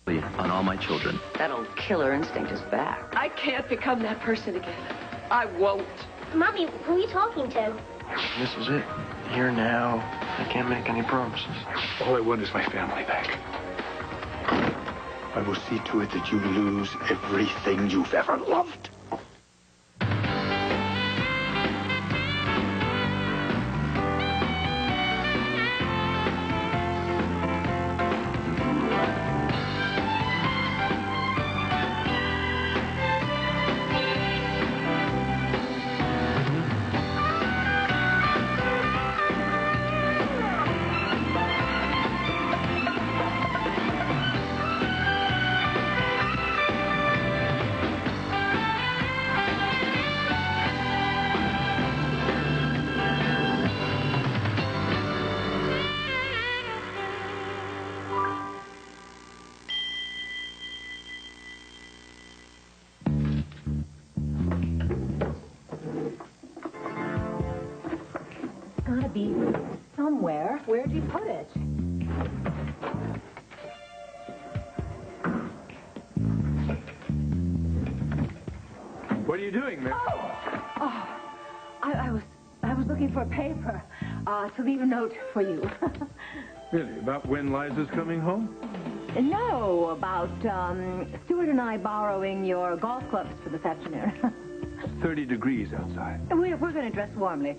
on all my children. That old killer instinct is back. I can't become that person again. I won't. Mommy, who are you talking to? This is it. Here now. I can't make any promises. All I want is my family back. I will see to it that you lose everything you've ever loved. Gotta be somewhere. Where'd you put it? What are you doing, Mary? I was looking for a paper to leave a note for you. Really? About when Liza's coming home? No, about Stuart and I borrowing your golf clubs for this afternoon. 30 degrees outside. We're going to dress warmly.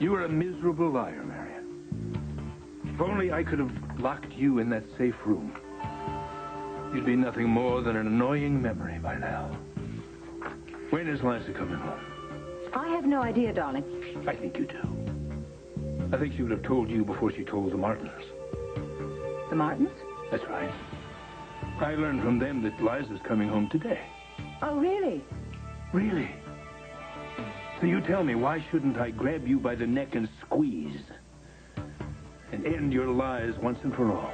You are a miserable liar, Marion. If only I could have locked you in that safe room. You'd be nothing more than an annoying memory by now. When is Liza coming home? I have no idea, darling. I think you do. I think she would have told you before she told the Martins. The Martins? That's right. I learned from them that Liza's coming home today. Oh, really? Really? So you tell me, why shouldn't I grab you by the neck and squeeze and end your lies once and for all?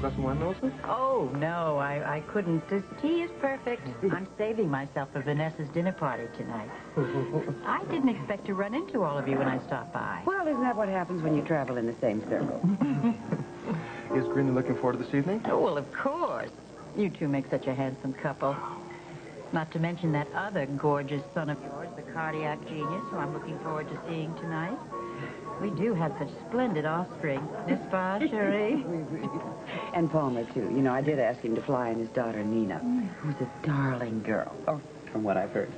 Got some wine, Melissa? Oh, no, I couldn't. This tea is perfect. I'm saving myself for Vanessa's dinner party tonight. I didn't expect to run into all of you when I stopped by. Well, isn't that what happens when you travel in the same circle? Is Greenie looking forward to this evening? Oh, well, of course. You two make such a handsome couple. Not to mention that other gorgeous son of yours, the cardiac genius, who I'm looking forward to seeing tonight. We do have such splendid offspring, n'est-ce pas, chérie? And Palmer, too. You know, I did ask him to fly in his daughter, Nina, who's a darling girl. Oh, from what I've heard.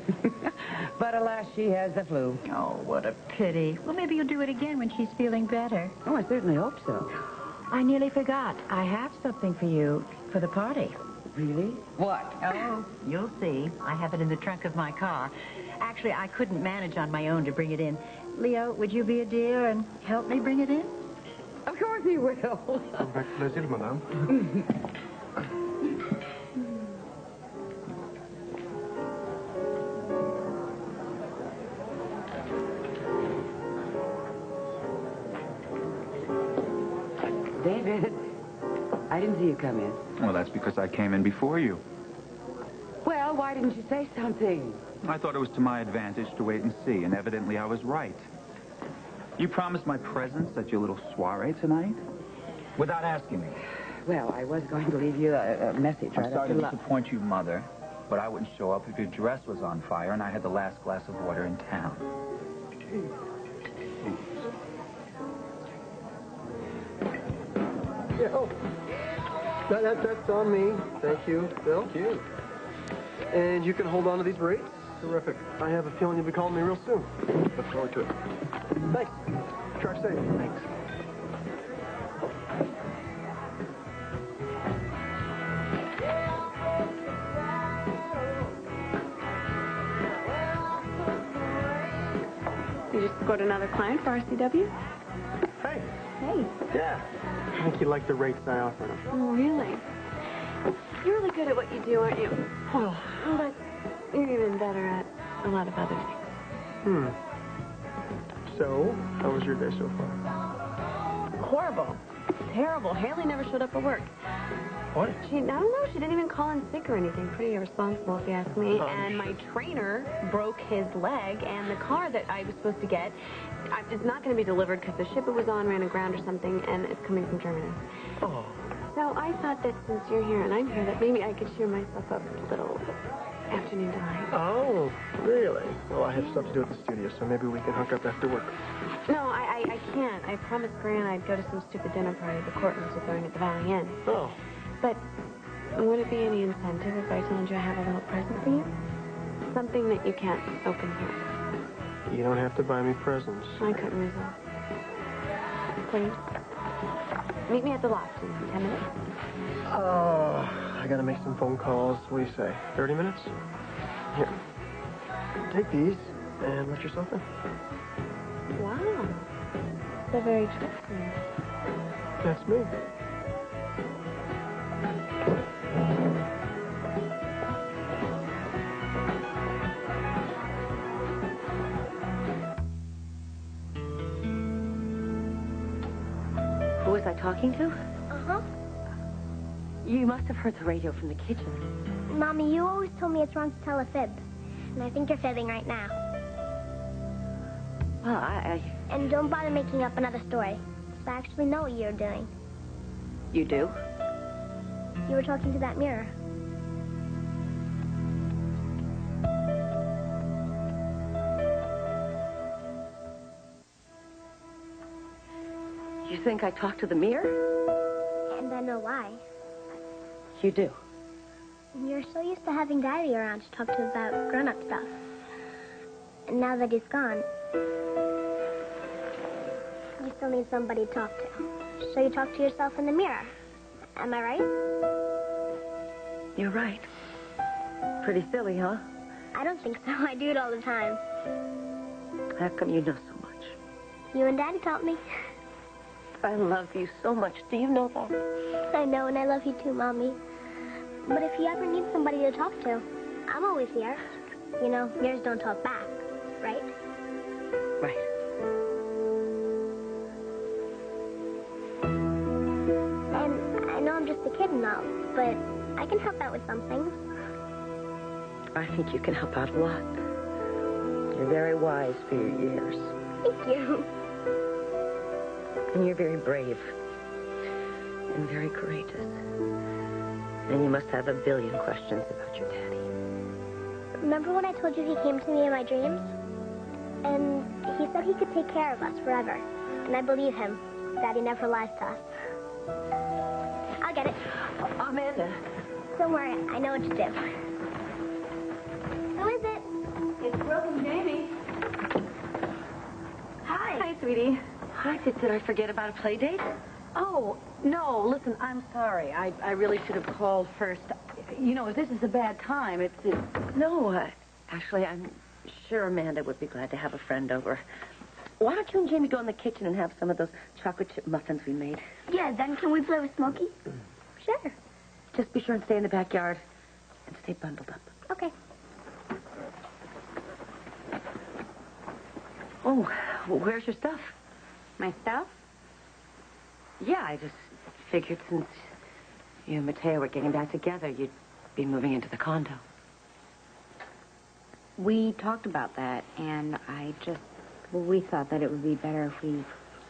But alas, she has the flu. Oh, what a pity. Well, maybe you'll do it again when she's feeling better. Oh, I certainly hope so. I nearly forgot. I have something for you for the party. Really? What? Oh, you'll see. I have it in the trunk of my car. Actually, I couldn't manage on my own to bring it in. Leo, would you be a dear and help me bring it in? Of course he will. Avec plaisir, madame. David, I didn't see you come in. Well, that's because I came in before you. Well, why didn't you say something? I thought it was to my advantage to wait and see, and evidently I was right. You promised my presence at your little soiree tonight? Without asking me. Well, I was going to leave you a message right I'm sorry after to lunch. disappoint you, Mother, but I wouldn't show up if your dress was on fire and I had the last glass of water in town. Yeah, oh. That's on me. Thank you, Bill. Thank you. And you can hold on to these braids. Terrific. I have a feeling you'll be calling me real soon. Look forward to it. Thanks. Drive safe. Thanks. You just scored another client for RCW? Hey. Hey. Yeah. I think you like the rates I offered him. Oh, really? You're really good at what you do, aren't you? Well. But you're even better at a lot of other things. So, how was your day so far? Horrible. Terrible. Haley never showed up for work. What? I don't know. She didn't even call in sick or anything. Pretty irresponsible, if you ask me. And my trainer broke his leg, and the car that I was supposed to get is not going to be delivered because the ship it was on ran aground or something, and it's coming from Germany. Oh. So I thought that since you're here and I'm here, that maybe I could cheer myself up a little afternoon delight. Oh, really? Well, I have stuff to do at the studio, so maybe we can hook up after work. No, I can't. I promised Gran I'd go to some stupid dinner party the Courtlands are throwing at the Valley Inn. Oh. But would it be any incentive if I told you I have a little present for you? Something that you can't open here. You don't have to buy me presents. I couldn't resist. Please. Meet me at the loft in 10 minutes. Oh, I gotta make some phone calls. What do you say? 30 minutes? Here. Take these and let yourself in. Wow. So very trusting. That's me. Who was I talking to? Uh-huh. You must have heard the radio from the kitchen. Mommy, you always told me it's wrong to tell a fib. And I think you're fibbing right now. Well, I... And don't bother making up another story. So I actually know what you're doing. You do? You were talking to that mirror. You think I talk to the mirror? And I know why. You do? You're so used to having Daddy around to talk to about grown-up stuff. And now that he's gone, you still need somebody to talk to. So you talk to yourself in the mirror. Am I right? You're right. Pretty silly, huh? I don't think so. I do it all the time. How come you know so much? You and Daddy taught me. I love you so much. Do you know that? I know, and I love you too, Mommy. But if you ever need somebody to talk to, I'm always here. You know, mirrors don't talk back, right? Right. And I know I'm just a kid and all, but I can help out with some things. I think you can help out a lot. You're very wise for your years. Thank you. And you're very brave. And very courageous. And you must have a billion questions about your daddy. Remember when I told you he came to me in my dreams? And he said he could take care of us forever. And I believe him. Daddy never lies to us. I'll get it. Amanda. Don't worry, I know what to do. Who is it? It's Brooke and Jamie. Hi. Hi, sweetie. Hi, did I forget about a play date? Oh, no, listen, I'm sorry. I really should have called first. You know, if this is a bad time, it's... No, actually, I'm sure Amanda would be glad to have a friend over. Why don't you and Jamie go in the kitchen and have some of those chocolate chip muffins we made? Yeah, then can we play with Smokey? Sure. Just be sure and stay in the backyard and stay bundled up. Okay. Oh, well, where's your stuff? My stuff? Yeah, I just figured since you and Mateo were getting back together, you'd be moving into the condo. We talked about that, and we thought that it would be better if we,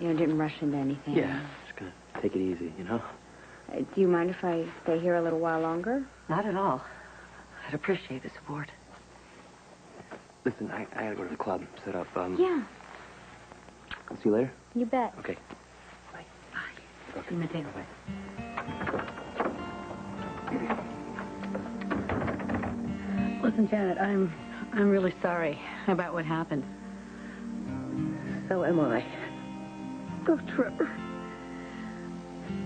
didn't rush into anything. Yeah, just gonna take it easy, Do you mind if I stay here a little while longer? Not at all. I'd appreciate the support. Listen, I gotta go to the club, set up, Yeah, I'll see you later? you bet. Okay. See you, Mateo. Listen, Janet, I'm really sorry about what happened. So am I. Oh, Trevor.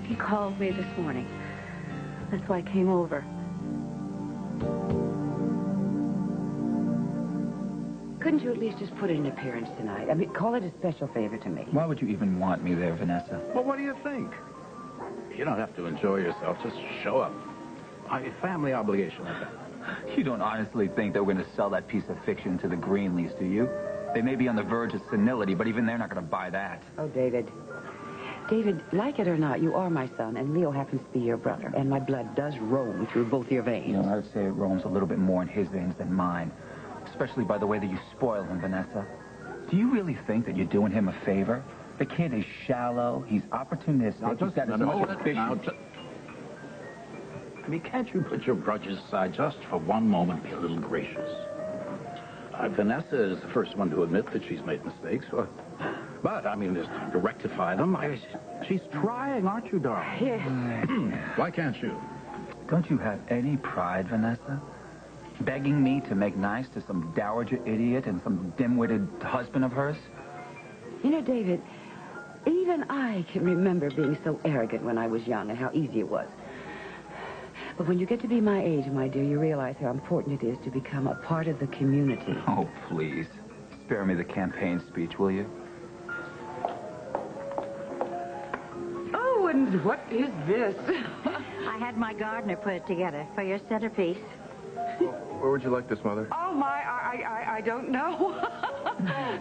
He called me this morning. That's why I came over. Couldn't you at least just put in an appearance tonight? I mean, call it a special favor to me. Why would you even want me there, Vanessa? Well, what do you think? You don't have to enjoy yourself. Just show up. A family obligation like that. You don't honestly think that we're going to sell that piece of fiction to the Greenleys, do you? They may be on the verge of senility, but even they're not going to buy that. Oh, David. David, like it or not, you are my son, and Leo happens to be your brother. And my blood does roam through both your veins. You know, I would say it roams a little bit more in his veins than mine. Especially by the way that you spoil him, Vanessa. Do you really think that you're doing him a favor? The kid is shallow. He's opportunistic. Now, He's got as much ambition. I mean, can't you put your grudges aside just for one moment and be a little gracious? Vanessa is the first one to admit that she's made mistakes. But, I mean, there's time to rectify them. She's trying, aren't you, darling? Yes. Why can't you? Don't you have any pride, Vanessa? Begging me to make nice to some dowager idiot and some dim-witted husband of hers? You know, David, even I can remember being so arrogant when I was young and how easy it was. But when you get to be my age, my dear, you realize how important it is to become a part of the community. Oh, please. Spare me the campaign speech, will you? Oh, and what is this? I had my gardener put it together for your centerpiece. Where would you like this, Mother? Oh, my, I don't know.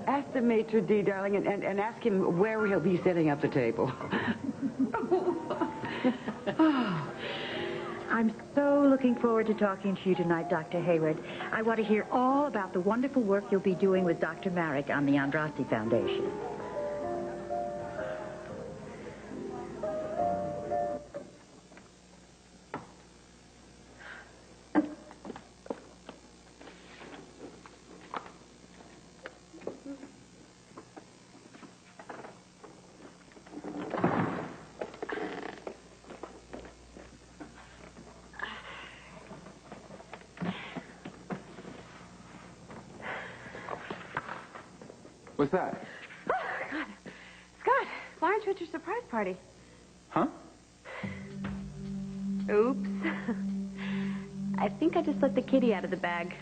Ask the maitre d', darling, and ask him where he'll be setting up the table. I'm so looking forward to talking to you tonight, Dr. Hayward. I want to hear all about the wonderful work you'll be doing with Dr. Marek on the Andraste Foundation. What's that? Oh, God. Scott, why aren't you at your surprise party? Huh? Oops. I think I just let the kitty out of the bag.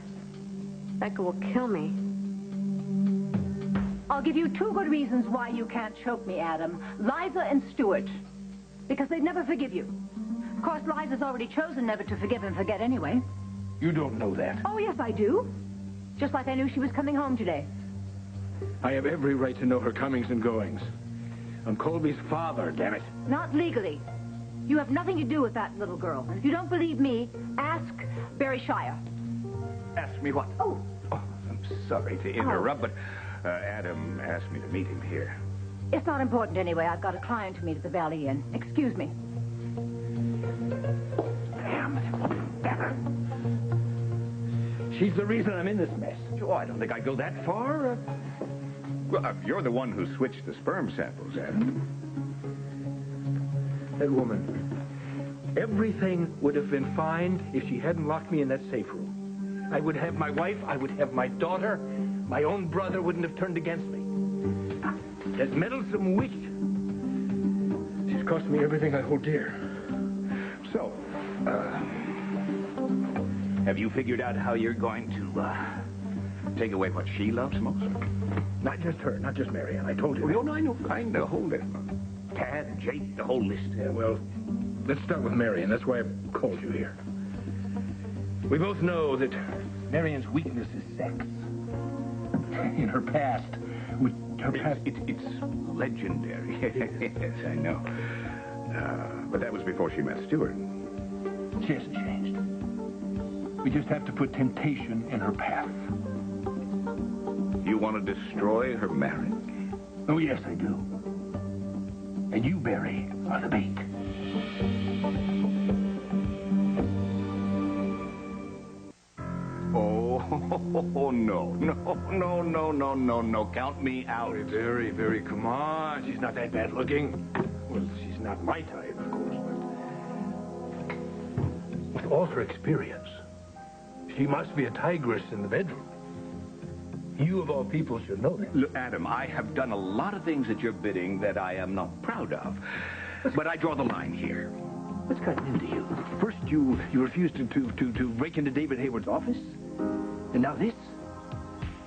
Becca will kill me. I'll give you 2 good reasons why you can't choke me, Adam. Liza and Stuart. Because they'd never forgive you. Of course, Liza's already chosen never to forgive and forget anyway. You don't know that. Oh, yes, I do. Just like I knew she was coming home today. I have every right to know her comings and goings. I'm Colby's father, damn it. Not legally. You have nothing to do with that little girl. And if you don't believe me, ask Barry Shire. Ask me what? Oh, I'm sorry to interrupt, but Adam asked me to meet him here. it's not important anyway. I've got a client to meet at the Valley Inn. Excuse me. Damn it. Becca. She's the reason I'm in this mess. Oh, I don't think I'd go that far. Well, you're the one who switched the sperm samples, Adam. That woman. Everything would have been fine if she hadn't locked me in that safe room. I would have my wife, I would have my daughter. My own brother wouldn't have turned against me. That meddlesome witch. She's cost me everything I hold dear. So, have you figured out how you're going to take away what she loves most? Not just her, not just Marianne. I told you. Oh, no, I know. Hold it. Tad, Jake, the whole list. Yeah, well, let's start with Marianne. That's why I called you here. We both know that Marianne's weakness is sex. In her past, It's legendary. Yes, I know. But that was before she met Stuart. She hasn't changed. We just have to put temptation in her path. You want to destroy her marriage? Oh, yes, I do. And you, Barry, are the bait. Oh, no. Count me out. Very, come on. She's not that bad looking. Well, she's not my type, of course, but with all her experience, she must be a tigress in the bedroom. You, of all people, should know that. Look, Adam, I have done a lot of things at your bidding that I am not proud of. But I draw the line here. What's gotten into you? First, you refused to break into David Hayward's office. And now this?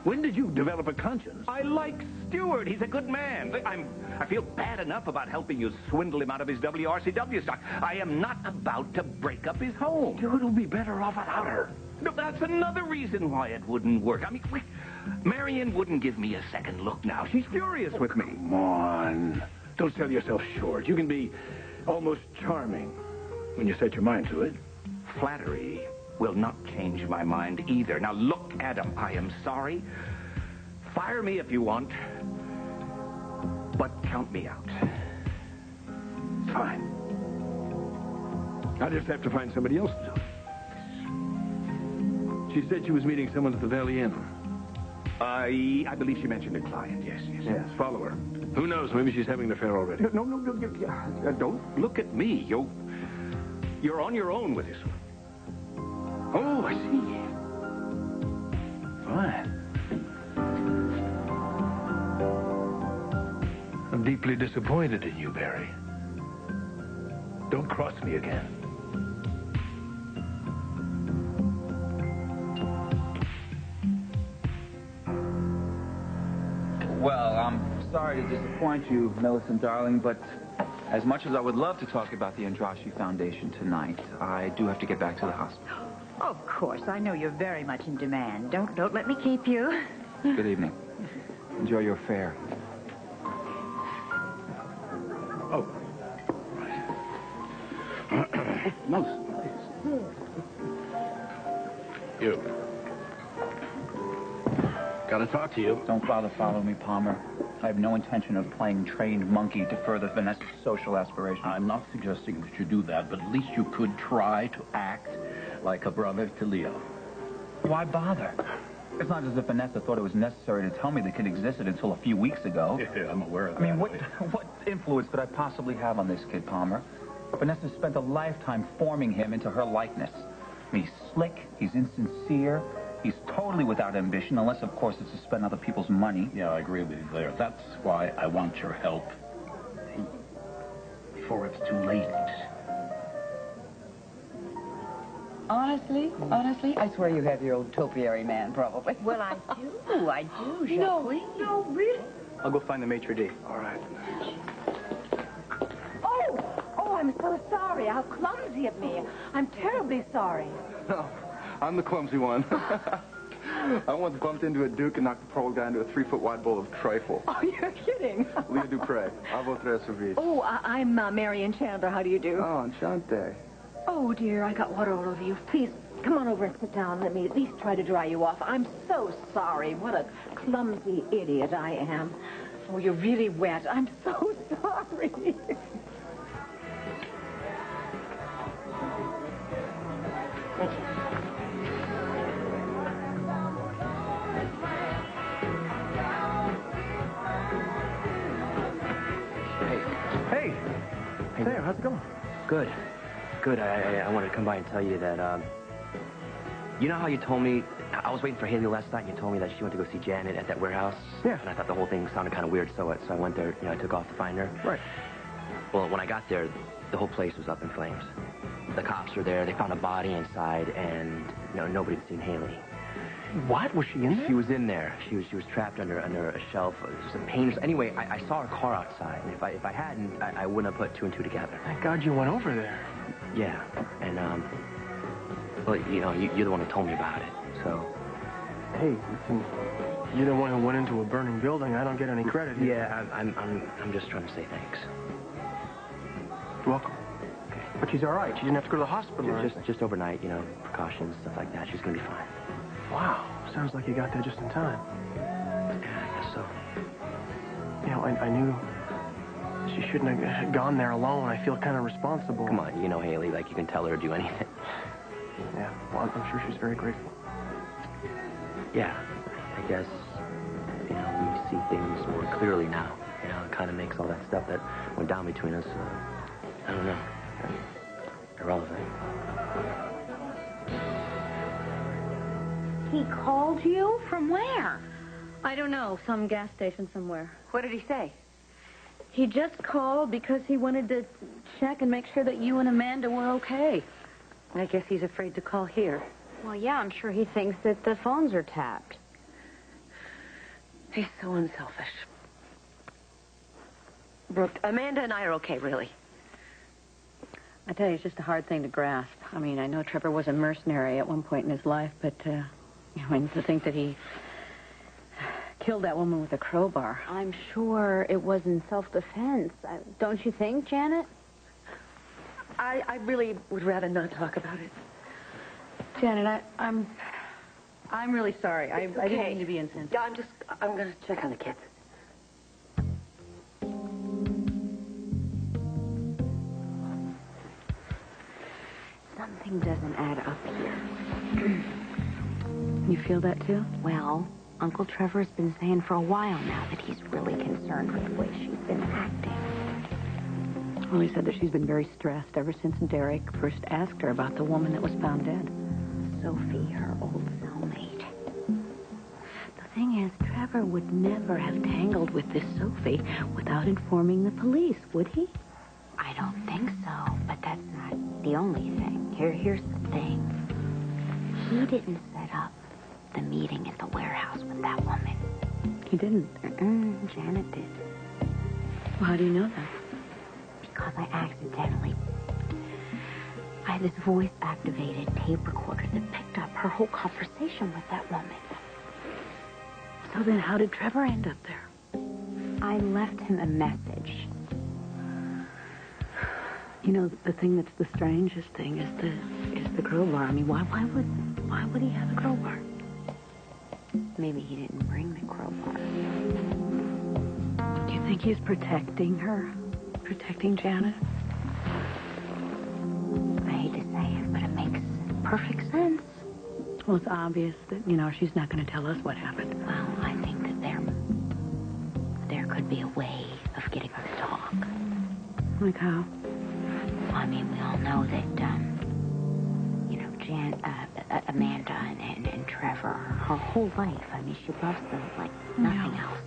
When did you develop a conscience? I like Stuart. He's a good man. I feel bad enough about helping you swindle him out of his WRCW stock. I am not about to break up his home. Stuart will be better off without her. No, that's another reason why it wouldn't work. I mean, Marion wouldn't give me a second look now. She's furious with me. Come on. Don't sell yourself short. You can be almost charming when you set your mind to it. Flattery will not change my mind either. Now, look, Adam, I am sorry. Fire me if you want, but count me out. Fine. I just have to find somebody else to do it. She said she was meeting someone at the Valley Inn. I believe she mentioned a client, yes. Yes, follow her. Who knows? Maybe she's having an affair already. No, don't look at me. You're on your own with this one. Oh, I see. Fine. I'm deeply disappointed in you, Barry. Don't cross me again. Well, I'm sorry to disappoint you, Millicent, darling, but as much as I would love to talk about the Andrashi Foundation tonight, I do have to get back to the hospital. Of course, I know you're very much in demand. Don't let me keep you. Good evening. Enjoy your fare. Oh. Most nice. You. Gotta talk to you. Don't bother following me, Palmer. I have no intention of playing trained monkey to further Vanessa's social aspirations. I'm not suggesting that you do that, but at least you could try to act like a brother to Leo. Why bother? It's not as if Vanessa thought it was necessary to tell me the kid existed until a few weeks ago. Yeah, I'm aware of that. I mean, what influence could I possibly have on this kid, Palmer? Vanessa spent a lifetime forming him into her likeness. I mean, he's slick, he's insincere, he's totally without ambition, unless, of course, it's to spend other people's money. Yeah, I agree with you there. That's why I want your help. Before it's too late. Honestly, I swear you have your old topiary man, probably. Well, I do, No, really? I'll go find the maitre d'. All right. Oh, I'm so sorry. How clumsy of me. I'm terribly sorry. No, I'm the clumsy one. I once bumped into a duke and knocked the poor guy into a 3-foot wide bowl of trifle. Oh, you're kidding. Leo Dupre. A votre service. Oh, I'm Marion Chandler. How do you do? Oh, enchante. Oh, dear, I got water all over you. Please, come on over and sit down. Let me at least try to dry you off. I'm so sorry. What a clumsy idiot I am. Oh, you're really wet. I'm so sorry. Hey. Sam, how's it going? Good. Good. I wanted to come by and tell you that, you know how you told me, I was waiting for Haley last night, and you told me that she went to go see Janet at that warehouse? Yeah. And I thought the whole thing sounded kind of weird, so I went there, I took off to find her. Right. Well, when I got there, the whole place was up in flames. The cops were there, they found a body inside, and, nobody had seen Haley. What? Was she in there? She was in there. She was trapped under a shelf. Some painters. Anyway, I saw her car outside, and if I hadn't, I wouldn't have put two and two together. Thank God you went over there. Yeah, and well, you're the one who told me about it. So. Hey, listen, you're the one who went into a burning building. I don't get any credit here. Yeah, I'm just trying to say thanks. You're welcome. Okay. But she's all right. She didn't have to go to the hospital. or Just overnight, precautions, stuff like that. She's gonna be fine. anything. Wow, sounds like you got there just in time. Yeah, I guess so. I knew she shouldn't have gone there alone. I feel kind of responsible. Come on, Haley, like you can tell her to do anything. Yeah, well, I'm sure she's very grateful. Yeah, I guess, we see things more clearly now. It kind of makes all that stuff that went down between us, I don't know, irrelevant. He called you? From where? I don't know. Some gas station somewhere. What did he say? He just called because he wanted to check and make sure that you and Amanda were okay. I guess he's afraid to call here. Well, yeah, I'm sure he thinks that the phones are tapped. He's so unselfish. Brooke, Amanda and I are okay, really. I tell you, it's just a hard thing to grasp. I mean, I know Trevor was a mercenary at one point in his life, but, and to think that he killed that woman with a crowbar. I'm sure it was in self-defense. Don't you think, Janet? I really would rather not talk about it. Janet, I'm really sorry. I didn't mean to be insensitive. Yeah, I'm going to check on the kids. Something doesn't add up here. You feel that, too? Well, Uncle Trevor's been saying for a while now that he's really concerned with the way she's been acting. Well, he said that she's been very stressed ever since Derek first asked her about the woman that was found dead. Sophie, her old cellmate. The thing is, Trevor would never have tangled with this Sophie without informing the police, would he? I don't think so, but that's not the only thing. Here's the thing. He didn't set up the meeting at the warehouse with that woman. He didn't? Janet did. Well, how do you know that? Because I had this voice-activated tape recorder that picked up her whole conversation with that woman. So then how did Trevor end up there? I left him a message. You know, the thing that's the strangest thing is the crowbar. I mean, why would he have a crowbar? Maybe he didn't bring the crowbar. Do you think he's protecting her? Protecting Janet? I hate to say it, but it makes perfect sense. Well, it's obvious that, she's not going to tell us what happened. Well, I think that there could be a way of getting her to talk. Like how? I mean, we all know that, Amanda and Trevor, her whole life, I mean, she loves them like nothing else.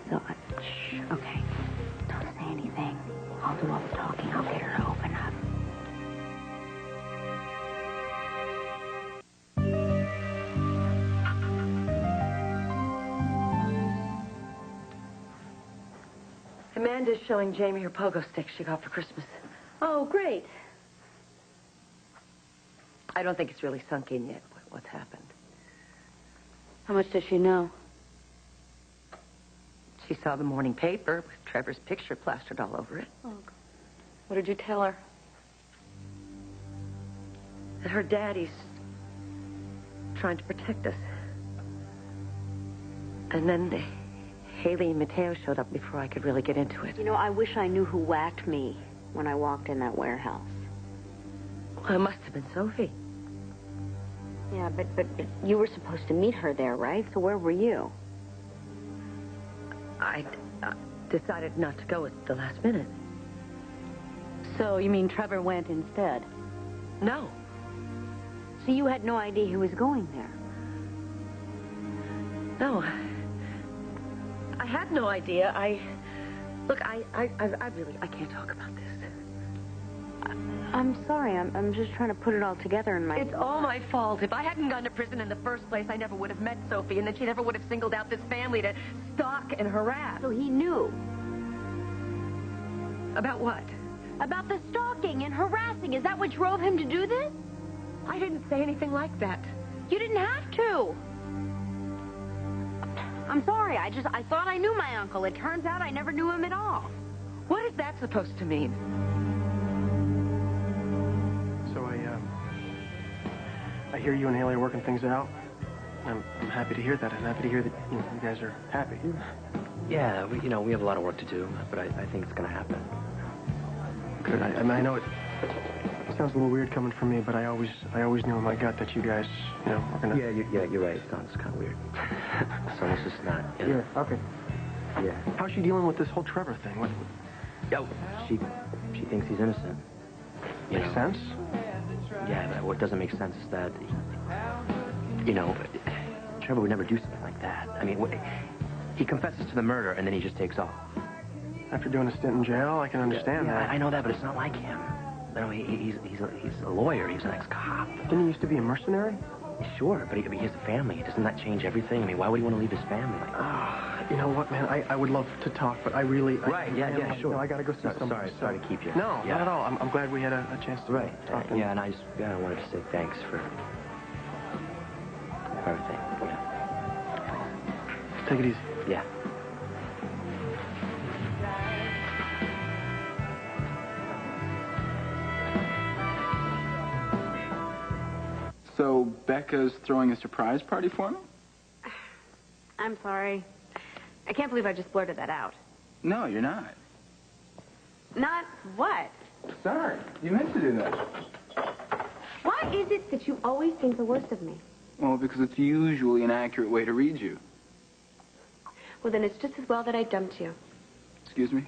So, okay, don't say anything. I'll do all the talking. I'll get her to open up. Amanda's showing Jamie her pogo stick she got for Christmas. Oh, great. I don't think it's really sunk in yet what's happened. How much does she know? She saw the morning paper with Trevor's picture plastered all over it. Oh, what did you tell her? That her daddy's trying to protect us. And then Haley and Mateo showed up before I could really get into it. You know, I wish I knew who whacked me when I walked in that warehouse. Well, it must have been Sophie. Yeah, but you were supposed to meet her there, right? So where were you? I decided not to go at the last minute. So you mean Trevor went instead? No. So you had no idea he was going there? No. I had no idea. Look, I can't talk about this. I'm sorry. I'm just trying to put it all together in my... It's all my fault. If I hadn't gone to prison in the first place, I never would have met Sophie, and then she never would have singled out this family to stalk and harass. So he knew. About what? About the stalking and harassing. Is that what drove him to do this? I didn't say anything like that. You didn't have to. I'm sorry. I thought I knew my uncle. It turns out I never knew him at all. What is that supposed to mean? So I hear you and Haley are working things out. I'm happy to hear that. I'm happy to hear that you guys are happy. Yeah, we have a lot of work to do, but I think it's going to happen. Good. I mean, I know it sounds a little weird coming from me, but I always knew in my gut that you guys, were gonna. Yeah, you're right. It sounds kind of weird. So it's just not. Yeah. Okay. Yeah. How's she dealing with this whole Trevor thing? What? Yo, she thinks he's innocent. Makes sense. Yeah, but what doesn't make sense is that, Trevor would never do something like that. I mean, he confesses to the murder and then he just takes off. After doing a stint in jail, I can understand that. I know that, but it's not like him. He's a lawyer. He's an ex-cop. Didn't he used to be a mercenary? Sure, but he has a family. Doesn't that change everything? I mean, why would he want to leave his family? You know what, man? I would love to talk, but I really... Right, sure. I got to go see someone. Sorry to keep you. No, not at all. I'm glad we had a chance to talk. Yeah, and I wanted to say thanks for everything. Yeah. Take it easy. Yeah. So Becca's throwing a surprise party for me? I'm sorry. I can't believe I just blurted that out. No, you're not. Not what? Sorry, you meant to do that. Why is it that you always think the worst of me? Well, because it's usually an accurate way to read you. Well, then it's just as well that I dumped you. Excuse me?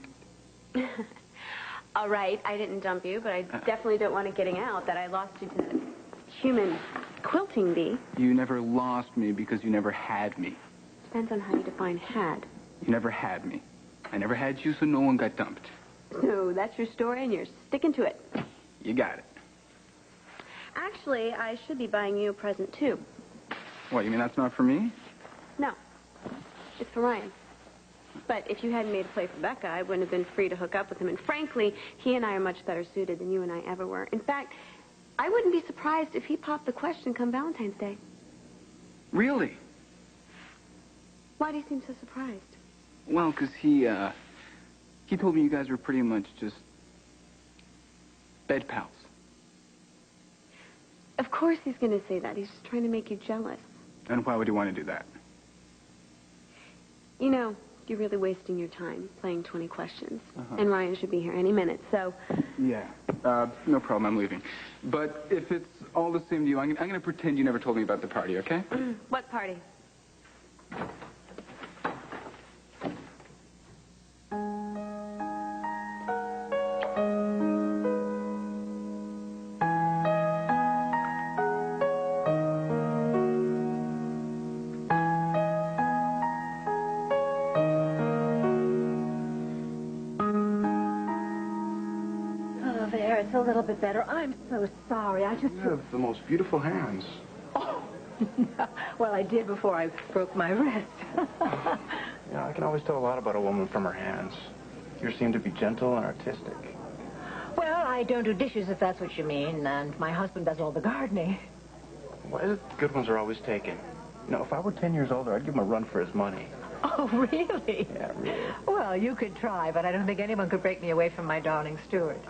All right, I didn't dump you, but I definitely don't want it getting out that I lost you to the human quilting bee. You never lost me because you never had me. Depends on how you define had. You never had me. I never had you, so no one got dumped. So that's your story, and you're sticking to it. You got it. Actually, I should be buying you a present, too. What, you mean that's not for me? No, it's for Ryan. But if you hadn't made a play for Becca, I wouldn't have been free to hook up with him. And frankly, he and I are much better suited than you and I ever were. In fact, I wouldn't be surprised if he popped the question come Valentine's Day. Really? Why do you seem so surprised? Well, because he told me you guys were pretty much just bed pals. Of course he's going to say that. He's just trying to make you jealous. And why would he want to do that? You know, you're really wasting your time playing 20 questions. And Ryan should be here any minute, so... Yeah. No problem. I'm leaving. But if it's all the same to you, I'm going to pretend you never told me about the party, okay? What party? It's a little bit better. I'm so sorry. I just... You have the most beautiful hands. Oh, well, I did before I broke my wrist. Yeah, I can always tell a lot about a woman from her hands. You seem to be gentle and artistic. Well, I don't do dishes, if that's what you mean, and my husband does all the gardening. Why is it the good ones are always taken? You know, if I were 10 years older, I'd give him a run for his money. Oh, really? Yeah, really. Well, you could try, but I don't think anyone could break me away from my darling Stuart.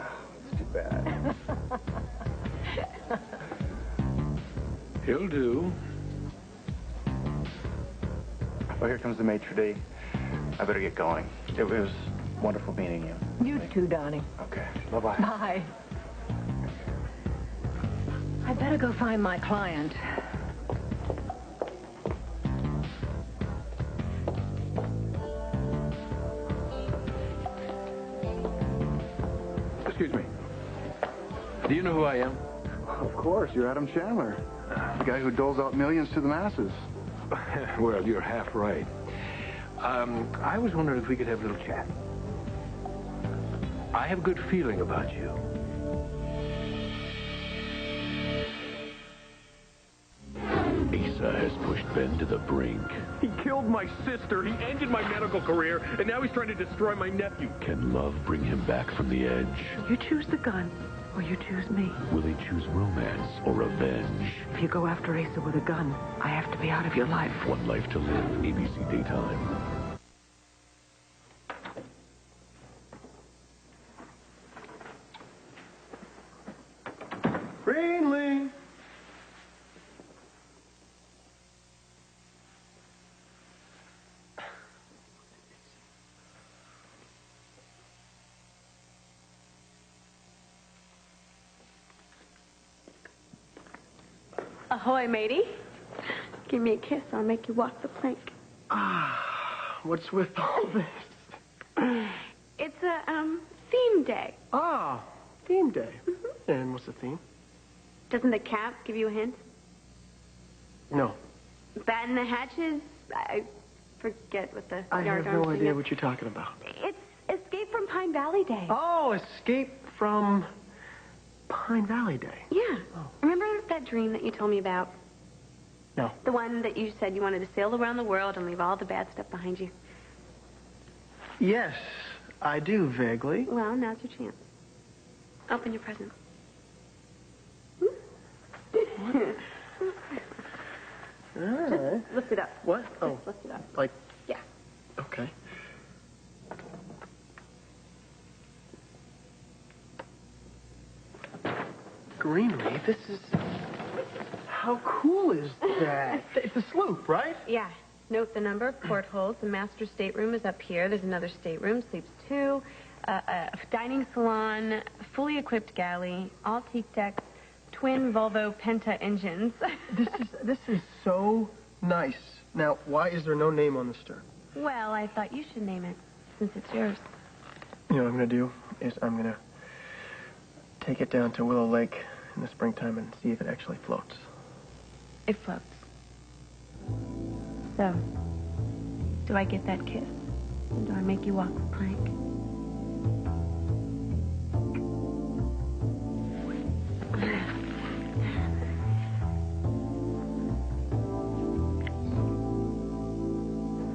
Too bad. He'll do. Well, here comes the maitre d'. I better get going. It was wonderful meeting you. You too, darling. Okay. Bye-bye. Bye. I better go find my client. Excuse me. Do you know who I am? Of course, you're Adam Chandler. The guy who doles out millions to the masses. Well, you're half right. I was wondering if we could have a little chat. I have a good feeling about you. Asa has pushed Ben to the brink. He killed my sister, he ended my medical career, and now he's trying to destroy my nephew. Can love bring him back from the edge? You choose the gun, or you choose me. Will he choose romance or revenge? If you go after Asa with a gun, I have to be out of your life. One Life to Live, ABC Daytime. Greenlee! Ahoy, matey. Give me a kiss. I'll make you walk the plank. What's with all this? It's a, theme day. Ah, theme day. And what's the theme? Doesn't the cap give you a hint? No. Batten the hatches? I forget what the I yard have no arms idea thing what you're talking about. is. It's Escape from Pine Valley Day. Oh, Escape from Pine Valley Day. Yeah. Remember that dream that you told me about? No. The one that you said you wanted to sail around the world and leave all the bad stuff behind you. Yes, I do, vaguely. Well, now's your chance. Open your present. All right. Lift it up. What? Oh. Just lift it up. Like? Yeah. Okay. Greenlee, this is... How cool is that? It's a sloop, right? Yeah. Note the number, portholes. The master stateroom is up here. There's another stateroom, sleeps two. dining salon, fully equipped galley, all teak decks, twin Volvo Penta engines. This is so nice. Now, why is there no name on the stern? Well, I thought you should name it, since it's yours. You know what I'm going to do is I'm going to take it down to Willow Lake in the springtime and see if it actually floats. It floats. So, do I get that kiss? And do I make you walk the plank?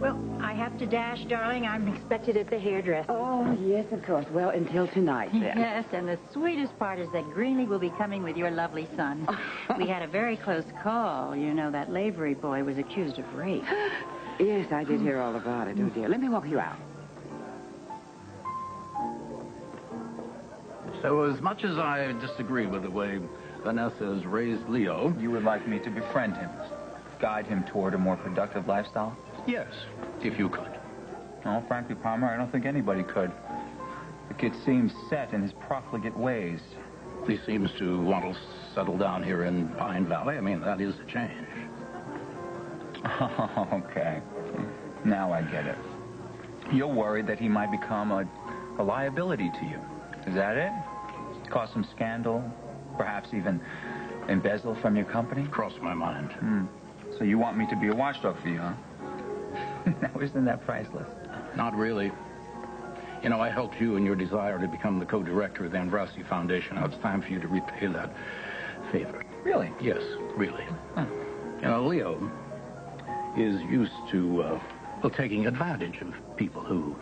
Well, I have to dash, darling. I'm expected at the hairdresser. Oh, yes, of course. Well, until tonight, then. Yes, and the sweetest part is that Greenlee will be coming with your lovely son. We had a very close call. You know, that Lavery boy was accused of rape. Yes, I did hear all about it. Oh, dear. Let me walk you out. So as much as I disagree with the way Vanessa has raised Leo... You would like me to befriend him, guide him toward a more productive lifestyle? Yes, if you could. No, frankly, Palmer, I don't think anybody could. The kid seems set in his profligate ways. He seems to want to settle down here in Pine Valley. I mean, that is a change. Okay. Now I get it. You're worried that he might become a liability to you. Is that it? Cause some scandal? Perhaps even embezzle from your company? Crossed my mind. So you want me to be a watchdog for you, huh? Now, isn't that priceless? Not really. You know, I helped you in your desire to become the co-director of the Ambrossi Foundation. Now it's time for you to repay that favor. Really? Yes, really. You know, Leo is used to, taking advantage of people who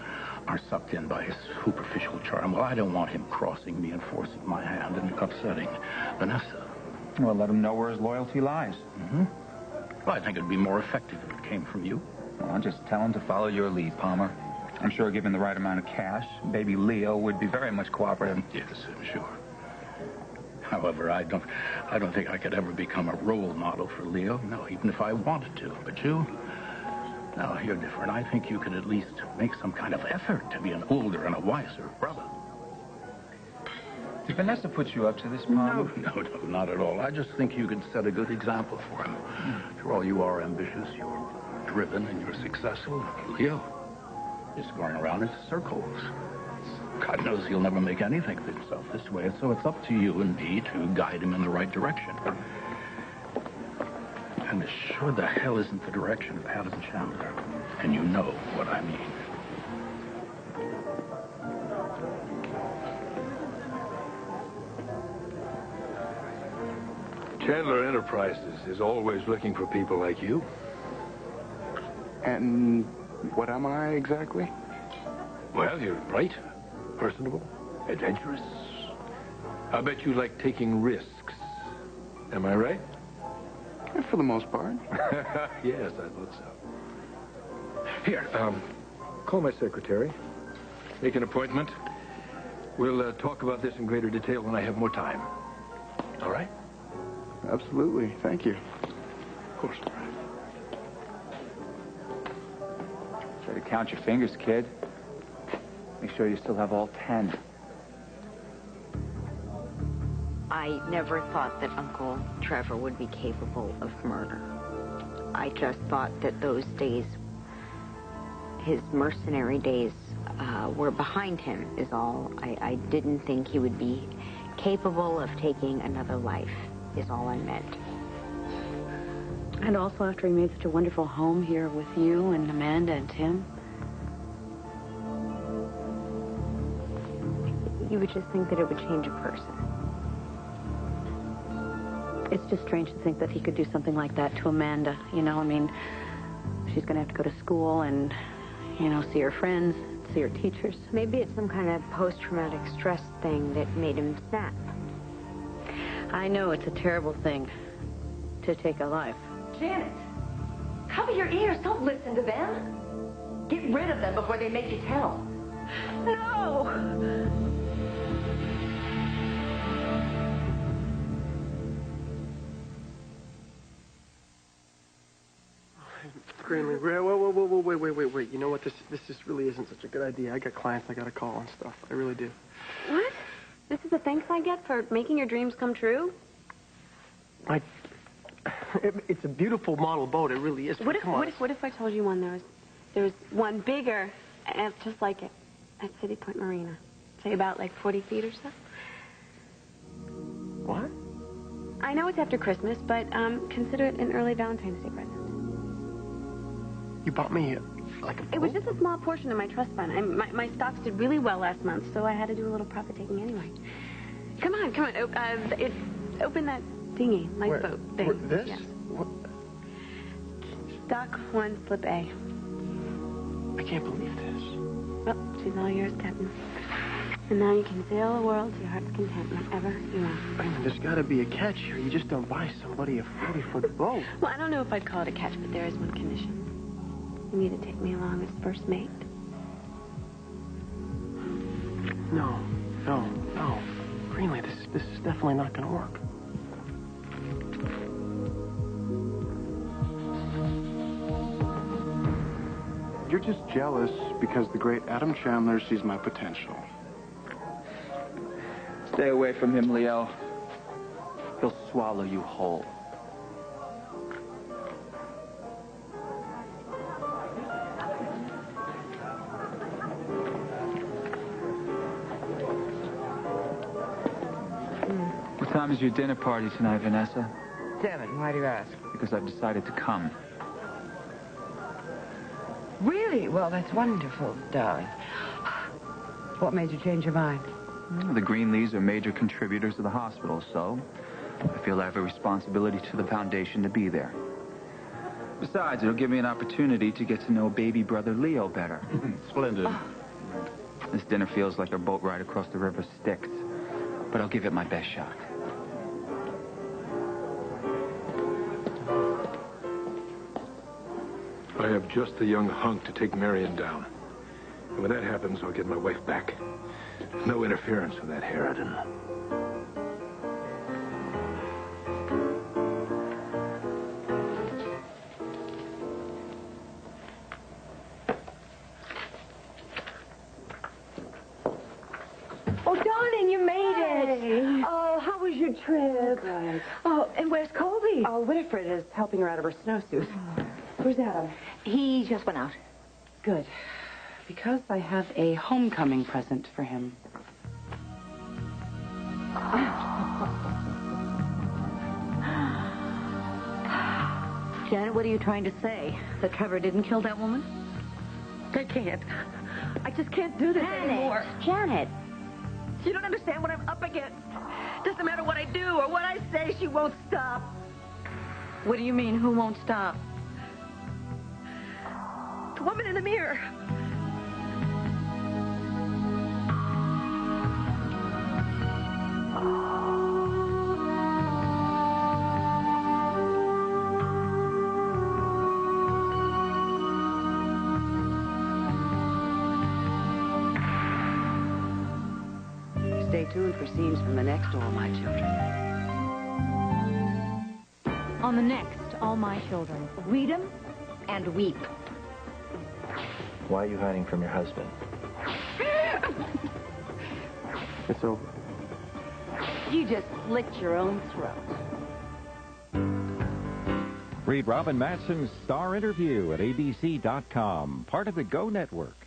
are sucked in by his superficial charm. Well, I don't want him crossing me and forcing my hand and upsetting Vanessa. Well, let him know where his loyalty lies. Well, I think it'd be more effective if it came from you. Well, just tell him to follow your lead, Palmer. I'm sure given the right amount of cash, baby Leo would be very much cooperative. Yes, I'm sure. However, I don't think I could ever become a role model for Leo. No, even if I wanted to. But you? No, you're different. I think you could at least make some kind of effort to be an older and a wiser brother. Did Vanessa put you up to this, Palmer? No, not at all. I just think you could set a good example for him. After all, you are ambitious, you're driven, and you're successful. Leo is going around in circles. God knows he'll never make anything of himself this way, so it's up to you and me to guide him in the right direction. And this sure the hell isn't the direction of Adam Chandler. And you know what I mean. Chandler Enterprises is always looking for people like you. And what am I exactly? Well, you're bright, personable, adventurous. I bet you like taking risks. Am I right? For the most part. Yes, I thought so. Here, call my secretary. Make an appointment. We'll talk about this in greater detail when I have more time. All right? Absolutely. Thank you. Of course. Try to count your fingers, kid. Make sure you still have all 10. I never thought that Uncle Trevor would be capable of murder. I just thought that those days, his mercenary days, were behind him, is all. I didn't think he would be capable of taking another life, is all I meant. And also after he made such a wonderful home here with you and Amanda and Tim. You would just think that it would change a person. It's just strange to think that he could do something like that to Amanda. You know, I mean, she's going to have to go to school and, you know, see her friends, see her teachers. Maybe it's some kind of post-traumatic stress thing that made him snap. I know it's a terrible thing to take a life. Janet, cover your ears. Don't listen to them. Get rid of them before they make you tell. No! Greenlee. Wait. You know what? This just really isn't such a good idea. I got clients I got to call and stuff. I really do. What? This is the thanks I get for making your dreams come true? It's a beautiful model boat. It really is. What if I told you there was one bigger, and just like it, at City Point Marina? Say about like 40 feet or so. What? I know it's after Christmas, but consider it an early Valentine's Day present. You bought me like a boat? It was just a small portion of my trust fund. My stocks did really well last month, so I had to do a little profit taking anyway. Come on. Open that thingy, lifeboat thing. This? Yes. What? Dock 1, slip A. I can't believe this. Well, she's all yours, Captain. And now you can sail the world to your heart's content whenever you want. I mean, there's got to be a catch here. You just don't buy somebody a 40-foot boat. Well, I don't know if I'd call it a catch, but there is one condition. You need to take me along as first mate. No. Greenlee, this is definitely not going to work. You're just jealous because the great Adam Chandler sees my potential. Stay away from him, Leo. He'll swallow you whole. What time is your dinner party tonight, Vanessa? 7. Why do you ask? Because I've decided to come. Really? Well, that's wonderful, darling. What made you change your mind? The Greenlees are major contributors to the hospital, so I feel I have a responsibility to the foundation to be there. Besides, it'll give me an opportunity to get to know baby brother Leo better. Splendid. This dinner feels like a boat ride across the river Styx, but I'll give it my best shot. I have just the young hunk to take Marion down. And when that happens, I'll get my wife back. No interference with that Harridan. Oh, darling, you made it. Oh, how was your trip? Good. Oh, and where's Colby? Oh, Winifred is helping her out of her snowsuit. Where's Adam? He just went out. Good. Because I have a homecoming present for him. Janet, what are you trying to say? That Trevor didn't kill that woman? I can't. I just can't do this anymore. Janet. You don't understand what I'm up against. Doesn't matter what I do or what I say, she won't stop. What do you mean, who won't stop? The woman in the mirror. Stay tuned for scenes from the next All My Children. On the next All My Children, read 'em and weep. Why are you hiding from your husband? It's over. You just slit your own throat. Read Robin Matson's star interview at abc.com, part of the Go Network.